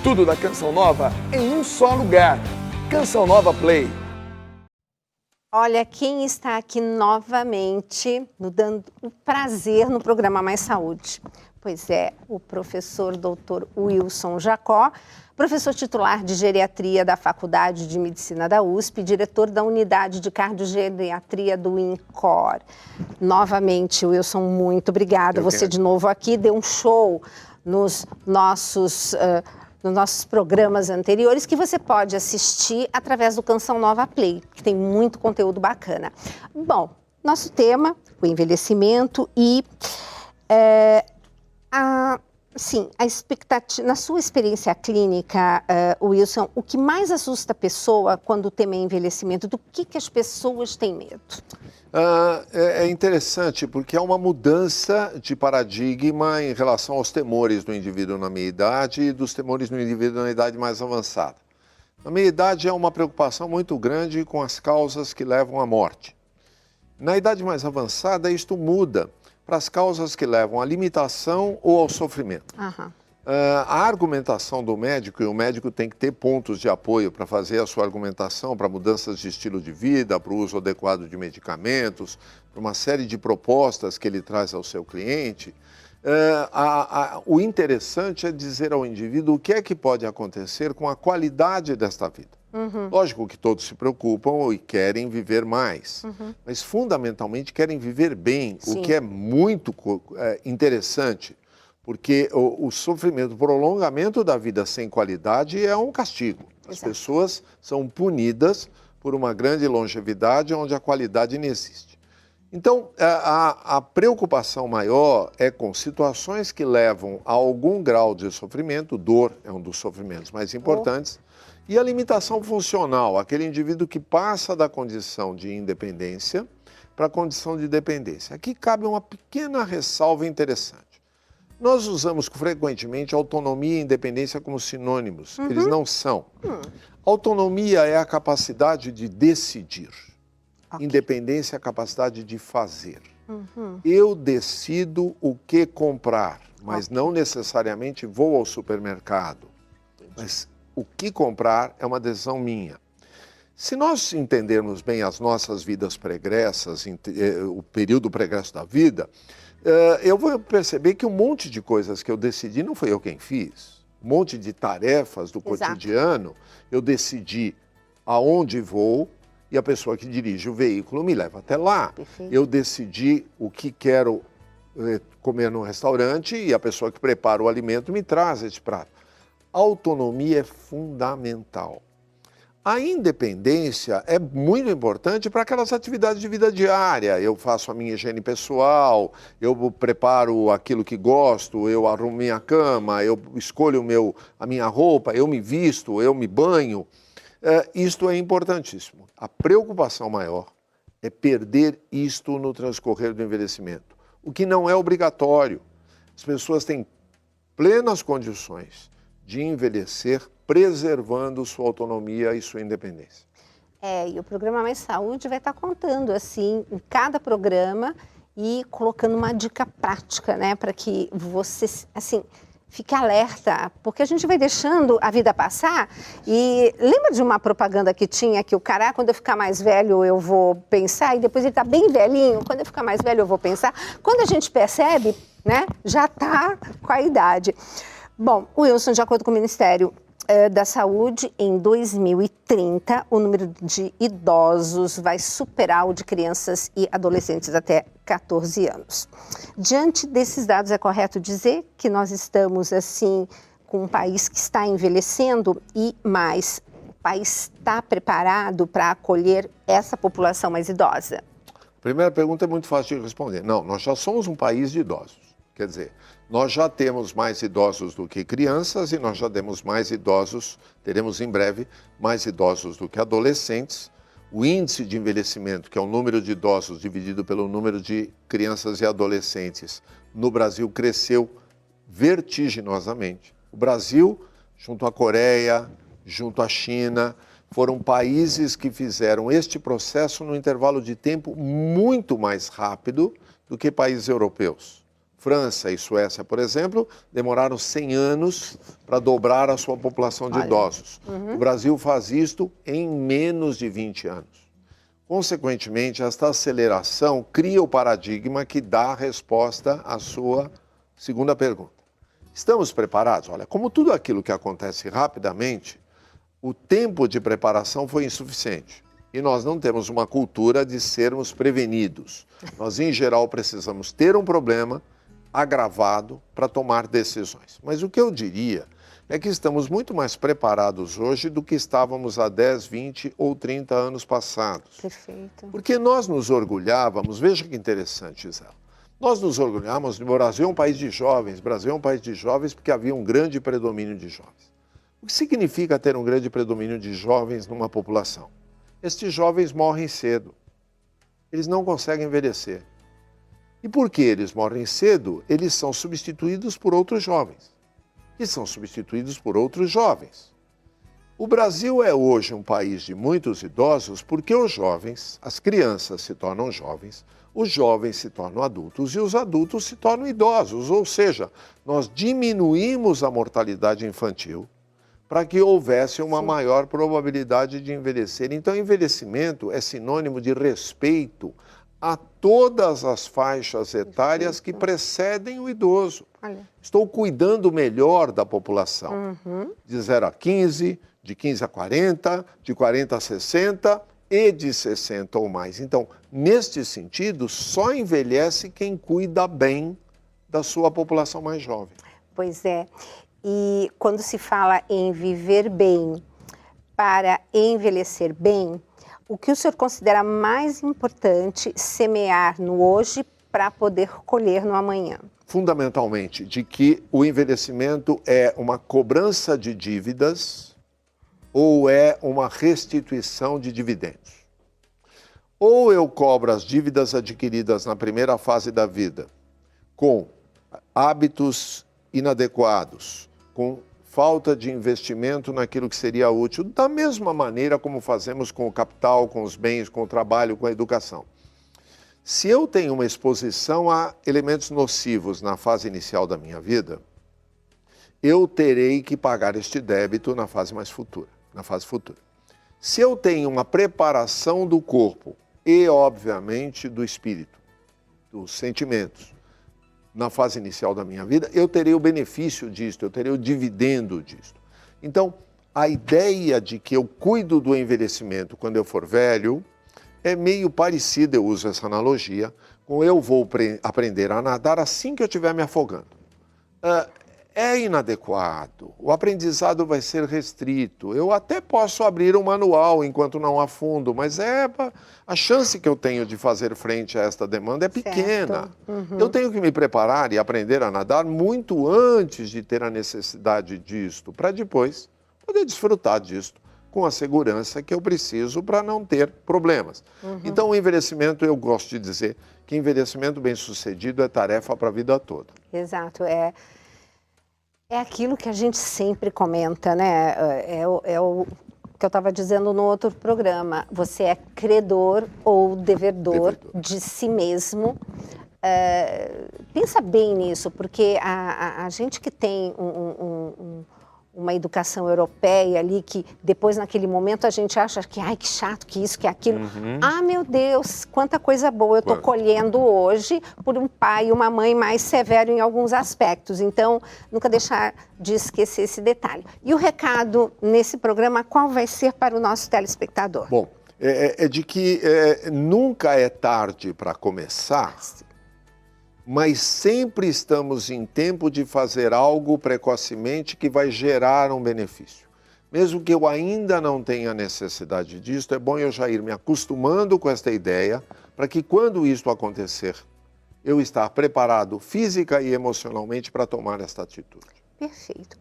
Tudo da Canção Nova em um só lugar. Canção Nova Play. Olha, quem está aqui novamente, nos dando o prazer no programa Mais Saúde. Pois é, o professor Dr. Wilson Jacó, professor titular de geriatria da Faculdade de Medicina da USP, diretor da unidade de cardiogeriatria do INCOR. Novamente, Wilson, muito obrigada. Você de novo aqui deu um show nos nossos programas anteriores, que você pode assistir através do Canção Nova Play, que tem muito conteúdo bacana. Bom, nosso tema, o envelhecimento e a expectativa. Na sua experiência clínica, Wilson, o que mais assusta a pessoa quando o tema é envelhecimento? Do que as pessoas têm medo? É interessante porque há uma mudança de paradigma em relação aos temores do indivíduo na meia idade e dos temores no indivíduo na idade mais avançada. Na meia idade há uma preocupação muito grande com as causas que levam à morte. Na idade mais avançada, isto muda para as causas que levam à limitação ou ao sofrimento. A argumentação do médico, e o médico tem que ter pontos de apoio para fazer a sua argumentação para mudanças de estilo de vida, para o uso adequado de medicamentos, para uma série de propostas que ele traz ao seu cliente. O interessante é dizer ao indivíduo o que é que pode acontecer com a qualidade desta vida. Lógico que todos se preocupam e querem viver mais, mas fundamentalmente querem viver bem, o que é muito interessante. Porque o sofrimento, o prolongamento da vida sem qualidade é um castigo. As pessoas são punidas por uma grande longevidade onde a qualidade não existe. Então, a preocupação maior é com situações que levam a algum grau de sofrimento, dor é um dos sofrimentos mais importantes, e a limitação funcional, aquele indivíduo que passa da condição de independência para a condição de dependência. Aqui cabe uma pequena ressalva interessante. Nós usamos frequentemente autonomia e independência como sinônimos. Eles não são. Autonomia é a capacidade de decidir. Independência é a capacidade de fazer. Eu decido o que comprar, mas não necessariamente vou ao supermercado. Mas o que comprar é uma decisão minha. Se nós entendermos bem as nossas vidas pregressas, o período pregresso da vida, eu vou perceber que um monte de coisas que eu decidi não foi eu quem fiz. Um monte de tarefas do cotidiano, eu decidi aonde vou e a pessoa que dirige o veículo me leva até lá. Eu decidi o que quero comer no restaurante e a pessoa que prepara o alimento me traz esse prato. A autonomia é fundamental. A independência é muito importante para aquelas atividades de vida diária. Eu faço a minha higiene pessoal, eu preparo aquilo que gosto, eu arrumo minha cama, eu escolho a minha roupa, eu me visto, eu me banho. Isto é importantíssimo. A preocupação maior é perder isto no transcorrer do envelhecimento, o que não é obrigatório. As pessoas têm plenas condições de envelhecer preservando sua autonomia e sua independência. E o programa Mais Saúde vai estar contando, assim, em cada programa e colocando uma dica prática, né, para que você, assim, fique alerta, porque a gente vai deixando a vida passar. E lembra de uma propaganda que tinha que o cara, quando eu ficar mais velho eu vou pensar, e depois ele está bem velhinho, quando eu ficar mais velho eu vou pensar. Quando a gente percebe, né, já está com a idade. Bom, Wilson, de acordo com o Ministério da Saúde, em 2030, o número de idosos vai superar o de crianças e adolescentes até 14 anos. Diante desses dados, é correto dizer que nós estamos, assim, com um país que está envelhecendo e mais, o país está preparado para acolher essa população mais idosa? A primeira pergunta é muito fácil de responder. Não, nós já somos um país de idosos. Quer dizer, nós já temos mais idosos do que crianças e nós já temos mais idosos, teremos em breve mais idosos do que adolescentes. O índice de envelhecimento, que é o número de idosos dividido pelo número de crianças e adolescentes, no Brasil cresceu vertiginosamente. O Brasil, junto à Coreia, junto à China, foram países que fizeram este processo num intervalo de tempo muito mais rápido do que países europeus. França e Suécia, por exemplo, demoraram 100 anos para dobrar a sua população de idosos. O Brasil faz isto em menos de 20 anos. Consequentemente, esta aceleração cria o paradigma que dá a resposta à sua segunda pergunta. Estamos preparados? Olha, como tudo aquilo que acontece rapidamente, o tempo de preparação foi insuficiente. E nós não temos uma cultura de sermos prevenidos. Nós, em geral, precisamos ter um problema agravado para tomar decisões. Mas o que eu diria é que estamos muito mais preparados hoje do que estávamos há 10, 20 ou 30 anos passados. Perfeito. Porque nós nos orgulhávamos, veja que interessante, Gisela, nós nos orgulhávamos de Brasil é um país de jovens, Brasil é um país de jovens porque havia um grande predomínio de jovens. O que significa ter um grande predomínio de jovens numa população? Estes jovens morrem cedo, eles não conseguem envelhecer. E porque eles morrem cedo, eles são substituídos por outros jovens, que são substituídos por outros jovens. O Brasil é hoje um país de muitos idosos porque os jovens, as crianças se tornam jovens, os jovens se tornam adultos e os adultos se tornam idosos. Ou seja, nós diminuímos a mortalidade infantil para que houvesse uma maior probabilidade de envelhecer. Então, envelhecimento é sinônimo de respeito a todas as faixas etárias que precedem o idoso. Olha. Estou cuidando melhor da população, de 0 a 15, de 15 a 40, de 40 a 60 e de 60 ou mais. Então, neste sentido, só envelhece quem cuida bem da sua população mais jovem. Pois é. E quando se fala em viver bem para envelhecer bem, o que o senhor considera mais importante semear no hoje para poder colher no amanhã? Fundamentalmente, de que o envelhecimento é uma cobrança de dívidas ou é uma restituição de dividendos. Ou eu cobro as dívidas adquiridas na primeira fase da vida com hábitos inadequados, com falta de investimento naquilo que seria útil, da mesma maneira como fazemos com o capital, com os bens, com o trabalho, com a educação. Se eu tenho uma exposição a elementos nocivos na fase inicial da minha vida, eu terei que pagar este débito na fase mais futura, na fase futura. Se eu tenho uma preparação do corpo e, obviamente, do espírito, dos sentimentos, na fase inicial da minha vida, eu terei o benefício disto, eu terei o dividendo disto. Então, a ideia de que eu cuido do envelhecimento quando eu for velho é meio parecida, eu uso essa analogia, com eu vou aprender a nadar assim que eu estiver me afogando. É inadequado, o aprendizado vai ser restrito, eu até posso abrir um manual enquanto não afundo, mas a chance que eu tenho de fazer frente a esta demanda é pequena. Eu tenho que me preparar e aprender a nadar muito antes de ter a necessidade disto, para depois poder desfrutar disto com a segurança que eu preciso para não ter problemas. Então, o envelhecimento, eu gosto de dizer que envelhecimento bem-sucedido é tarefa para a vida toda. Exato, é aquilo que a gente sempre comenta, né? É o que eu estava dizendo no outro programa. Você é credor ou devedor de si mesmo. Pensa bem nisso, porque a gente que tem uma educação europeia ali, que depois naquele momento a gente acha que, ai, que chato, que isso, que aquilo. Ah, meu Deus, quanta coisa boa eu estou colhendo hoje por um pai e uma mãe mais severo em alguns aspectos. Então, nunca deixar de esquecer esse detalhe. E o recado nesse programa, qual vai ser para o nosso telespectador? Bom, é de que nunca é tarde para começar, mas sempre estamos em tempo de fazer algo precocemente que vai gerar um benefício. Mesmo que eu ainda não tenha necessidade disso, é bom eu já ir me acostumando com esta ideia, para que quando isto acontecer, eu estar preparado física e emocionalmente para tomar esta atitude. Perfeito.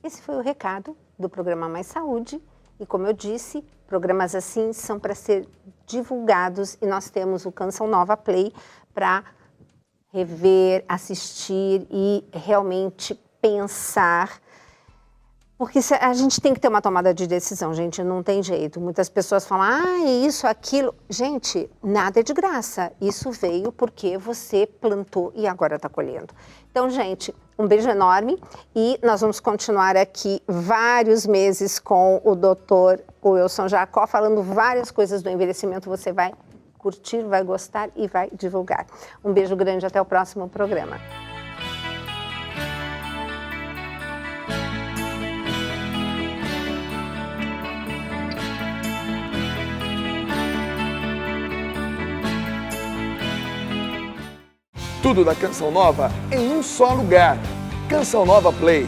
Esse foi o recado do programa Mais Saúde. E como eu disse, programas assim são para ser divulgados e nós temos o Canção Nova Play para rever, assistir e realmente pensar Porque a gente tem que ter uma tomada de decisão, gente, não tem jeito. Muitas pessoas falam, isso, aquilo. Gente, nada é de graça. Isso veio porque você plantou e agora está colhendo. Então, gente, um beijo enorme e nós vamos continuar aqui vários meses com o Dr. Wilson Jacó, falando várias coisas do envelhecimento. Você vai curtir, vai gostar e vai divulgar. Um beijo grande, até o próximo programa. Tudo da Canção Nova em um só lugar. Canção Nova Play.